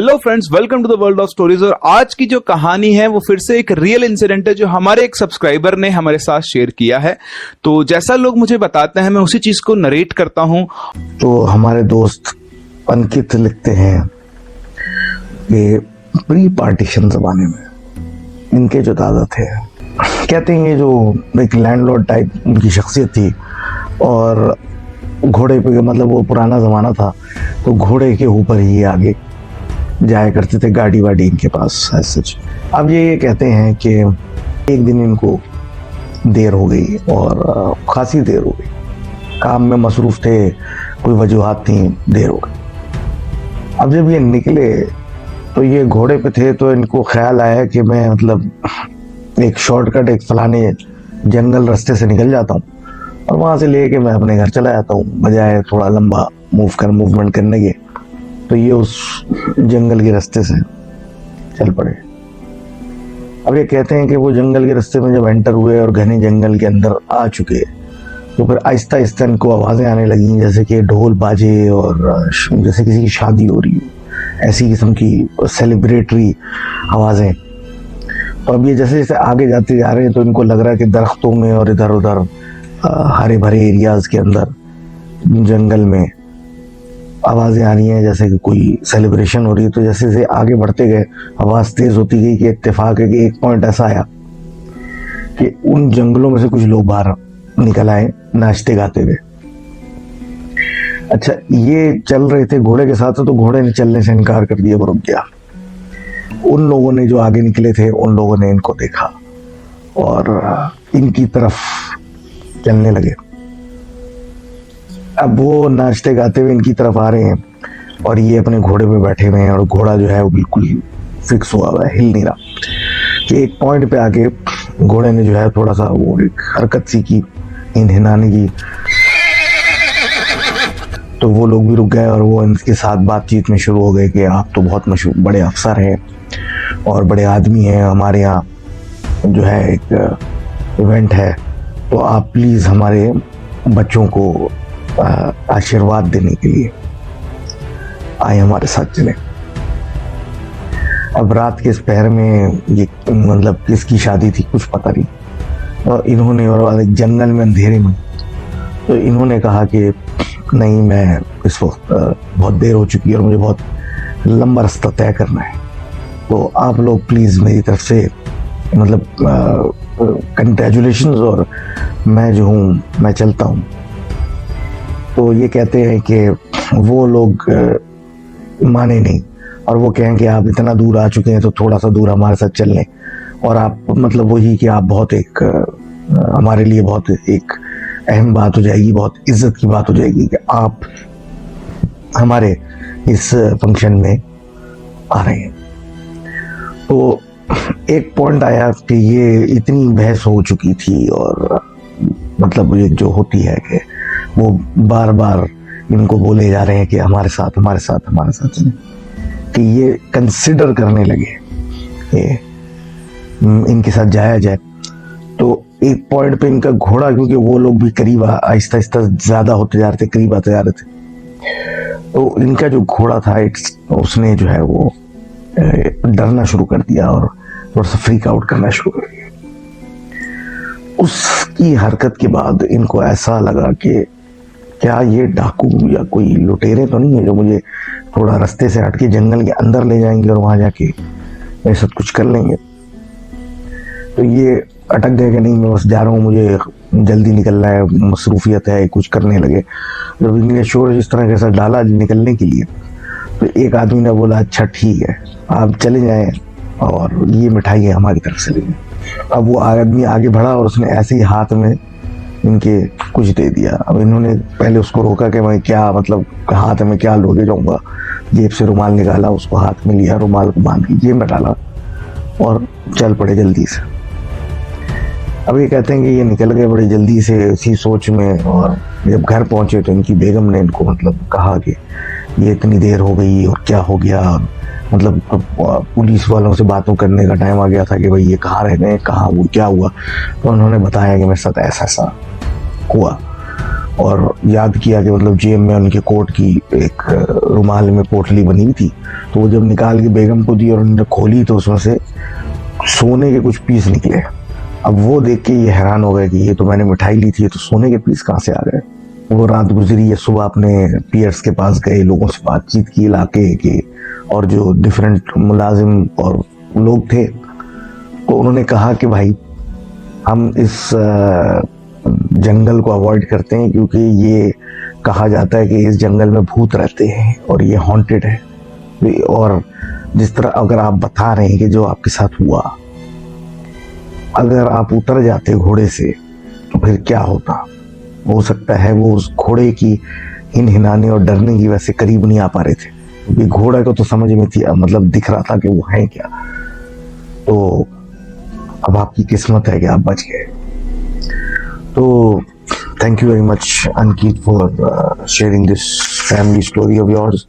Hello friends, welcome to the world of stories. और आज की जो कहानी है वो फिर से एक रियल इंसिडेंट है जो हमारे एक सब्सक्राइबर ने हमारे साथ शेयर किया है। तो जैसा लोग मुझे बताते हैं मैं उसी चीज को नरेट करता हूं। तो हमारे दोस्त अंकित लिखते हैं कि प्री पार्टीशन जमाने में इनके जो दादा थे, कहते हैं ये जो एक लैंडलॉर्ड टाइप उनकी शख्सियत थी और घोड़े पे, मतलब वो पुराना ज़माना था तो घोड़े के ऊपर ही आगे जाया करते थे, गाड़ी वाड़ी इनके पास है सच। अब ये कहते हैं कि एक दिन इनको देर हो गई और खासी देर हो गई, काम में मसरूफ़ थे, कोई वजूहात थी, देर हो गई। अब जब ये निकले तो ये घोड़े पे थे तो इनको ख्याल आया कि मैं मतलब एक शॉर्टकट, एक फलाने जंगल रास्ते से निकल जाता हूँ और वहाँ से लेके मैं अपने घर चला जाता हूँ, बजाय थोड़ा लंबा मूवमेंट करने के। तो ये उस जंगल के रास्ते से चल पड़े। अब ये कहते हैं कि वो जंगल के रास्ते में जब एंटर हुए और घने जंगल के अंदर आ चुके तो फिर आहिस्ता आहिस्ता इनको आवाज़ें आने लगी, जैसे कि ढोल बाजे और जैसे किसी की शादी हो रही हो, ऐसी किस्म की सेलिब्रेटरी आवाज़ें। तो अब ये जैसे जैसे आगे जाते जा रहे हैं तो इनको लग रहा है कि दरख्तों में और इधर उधर हरे भरे एरियाज के अंदर जंगल में आवाज़ें आ रही हैं, जैसे कि कोई सेलिब्रेशन हो रही है। तो जैसे जैसे आगे बढ़ते गए आवाज़ तेज़ होती गई कि इत्तेफाक है कि एक पॉइंट ऐसा आया कि उन जंगलों में से कुछ लोग बाहर निकल आए नाचते गाते हुए। अच्छा, ये चल रहे थे घोड़े के साथ, तो घोड़े ने चलने से इनकार कर दिया, रुक गया। उन लोगों ने जो आगे निकले थे उन लोगों ने इनको देखा और इनकी तरफ चलने लगे। अब वो नाचते गाते हुए इनकी तरफ आ रहे हैं और ये अपने घोड़े पे बैठे हुए हैं और घोड़ा जो है वो बिल्कुल फिक्स हुआ हुआ है, हिल नहीं रहा। कि एक पॉइंट पे आके घोड़े ने जो है थोड़ा सा वो एक हरकत सी की, हिनाने की, तो वो लोग भी रुक गए और वो इनके साथ बातचीत में शुरू हो गए कि आप तो बहुत मशहूर बड़े अफसर हैं और बड़े आदमी हैं, हमारे यहाँ जो है एक इवेंट है, तो आप प्लीज़ हमारे बच्चों को आशीर्वाद देने के लिए आए, हमारे साथ चले। अब रात के इस पहर में ये मतलब किसकी शादी थी कुछ पता नहीं, और इन्होंने, और जंगल में अंधेरे में, तो इन्होंने कहा कि नहीं, मैं इस वक्त बहुत देर हो चुकी है और मुझे बहुत लंबा रास्ता तय करना है, तो आप लोग प्लीज़ मेरी तरफ से मतलब कंग्रेचुलेशंस, और मैं जो हूँ मैं चलता हूँ। तो ये कहते हैं कि वो लोग माने नहीं और वो कहें कि आप इतना दूर आ चुके हैं तो थोड़ा सा दूर हमारे साथ चल लें, और आप मतलब वही कि आप बहुत एक हमारे लिए बहुत एक अहम बात हो जाएगी, बहुत इज्जत की बात हो जाएगी कि आप हमारे इस फंक्शन में आ रहे हैं। तो एक पॉइंट आया कि ये इतनी बहस हो चुकी थी और मतलब ये जो होती है कि वो बार बार इनको बोले जा रहे हैं कि हमारे साथ हमारे साथ हमारे साथ चलें, कि ये कंसिडर करने लगे कि इनके साथ जाया जाए। तो एक पॉइंट पे इनका घोड़ा, क्योंकि वो लोग भी करीब आहिस्ता आहिस्ता ज़्यादा होते जा रहे थे, करीब आते जा रहे थे, तो इनका जो घोड़ा था उसने जो है वो डरना शुरू कर दिया और थोड़ा सा फ्रीक आउट करना शुरू कर दिया। उसकी हरकत के बाद इनको ऐसा लगा कि क्या ये डाकू या कोई लुटेरे तो नहीं है जो मुझे थोड़ा रास्ते से हट के जंगल के अंदर ले जाएंगे और वहां जाके मेरे साथ कुछ कर लेंगे। तो ये अटक गए कि नहीं, मैं बस जा रहा हूँ, मुझे जल्दी निकलना है, मसरूफियत है, कुछ करने लगे। जब इनने शोर इस तरह कैसा डाला निकलने के लिए, तो एक आदमी ने बोला अच्छा ठीक है आप चले जाएं और ये मिठाई है हमारी तरफ से लेंगे। अब वो आदमी आगे बढ़ा और उसने ऐसे ही हाथ में इनके कुछ दे दिया। अब इन्होंने पहले उसको रोका कि मैं क्या मतलब हाथ में क्या लोगे जाऊँगा, जेब से रुमाल निकाला, उसको हाथ में लिया, रुमाल को बांध के जेब में डाला और चल पड़े जल्दी से। अब ये कहते हैं कि ये निकल गए बड़ी जल्दी से इसी सोच में, और जब घर पहुंचे तो इनकी बेगम ने इनको मतलब कहा कि ये इतनी देर हो गई और क्या हो गया, मतलब पुलिस वालों से बातों करने का टाइम आ गया था कि भाई ये कहाँ रह गए, कहाँ वो क्या हुआ। तो उन्होंने बताया कि मेरे साथ ऐसा ऐसा हुआ। और याद किया कि मतलब जेब में उनके कोट की एक रुमाल में पोटली बनी हुई थी, तो वो जब निकाल के बेगम को दी और उन्होंने खोली तो उसमें से सोने के कुछ पीस निकले। अब वो देख के ये हैरान हो गए कि ये तो मैंने मिठाई ली थी, ये तो सोने के पीस कहाँ से आ गए। वो रात गुजरी है, सुबह अपने पीयर्स के पास गए, लोगों से बातचीत की इलाके के और जो डिफरेंट मुलाजिम और लोग थे, तो उन्होंने कहा कि भाई हम इस जंगल को अवॉइड करते हैं क्योंकि ये कहा जाता है कि इस जंगल में भूत रहते हैं और ये हॉन्टेड है। और जिस तरह अगर आप बता रहे हैं कि जो आपके साथ हुआ, अगर आप उतर जाते घोड़े से तो फिर क्या होता। हो सकता है वो उस घोड़े की हिनहिनाने और डरने की वजह से करीब नहीं आ पा रहे थे, क्योंकि घोड़े को तो समझ में थी, मतलब दिख रहा था कि वो है क्या। तो अब आपकी किस्मत है कि आप बच गए। तो thank you very much Ankit for sharing this family story of yours.